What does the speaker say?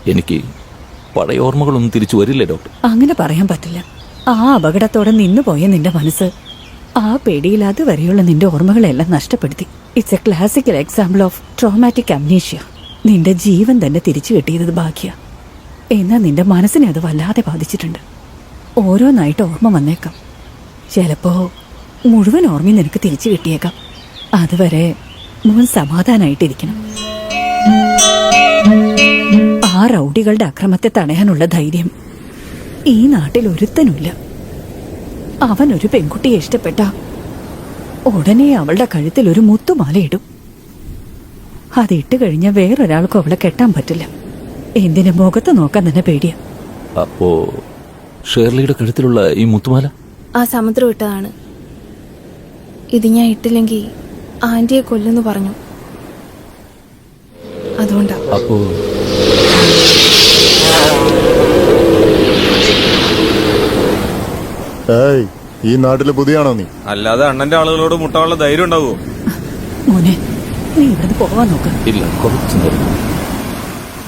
എനിക്ക് പഴയ ഓർമ്മകളൊന്നും തിരിച്ചു വരില്ലേ ഡോക്ടർ? അങ്ങനെ പറയാൻ പറ്റില്ല. ആ അപകടത്തോടെ നിന്നുപോയ നിന്റെ മനസ്സ് ആ പേടിയിൽ അതുവരെയുള്ള നിന്റെ ഓർമ്മകളെല്ലാം നഷ്ടപ്പെടുത്തി. It's A classical example of traumatic amnesia. നിന്റെ ജീവൻ തന്നെ തിരിച്ചു കിട്ടിയത് ഭാഗ്യ. എന്നാൽ നിന്റെ മനസ്സിനെ അത് വല്ലാതെ ബാധിച്ചിട്ടുണ്ട്. ഓരോന്നായിട്ട് ഓർമ്മ വന്നേക്കാം. ചിലപ്പോ മുഴുവൻ ഓർമ്മയും നിനക്ക് തിരിച്ചു കിട്ടിയേക്കാം. അതുവരെ മോൻ സമാധാനായിട്ടിരിക്കണം. ആ റൗഡികളുടെ അക്രമത്തെ തടയാനുള്ള ധൈര്യം ഈ നാട്ടിൽ ഒരുത്തനുമില്ല. അവനൊരു പെൺകുട്ടിയെ ഇഷ്ടപ്പെട്ട ഉടനെ അവളുടെ കഴുത്തിൽ ഒരു മുത്തുമാലയിടും. അതിട്ട് കഴിഞ്ഞ വേറൊരാൾക്കും അവളെ കെട്ടാൻ പറ്റില്ല. എന്തിനു മുഖത്ത് നോക്കാൻ തന്നെ പേടിയാ. അപ്പോ ഷേർലിയുടെ കഴുത്തിലുള്ള ഈ മുത്തുമാല ആ സമുദ്രം ഇട്ടതാണ്. ഇത് ഞാൻ ഇട്ടില്ലെങ്കിൽ ആന്റിയെ കൊല്ലുന്നു പറഞ്ഞു. അതുകൊണ്ടാ. അപ്പോ ഈ നാട്ടില് പുതിയാണോ നീ? അല്ലാതെ അണ്ണന്റെ ആളുകളോട് മുട്ടാനുള്ള ധൈര്യം ഉണ്ടാവുമോ? മോനെ, നീ ഇവിടുന്ന് പോവാൻ നോക്ക്. ഇല്ല, കുറച്ചു നേരം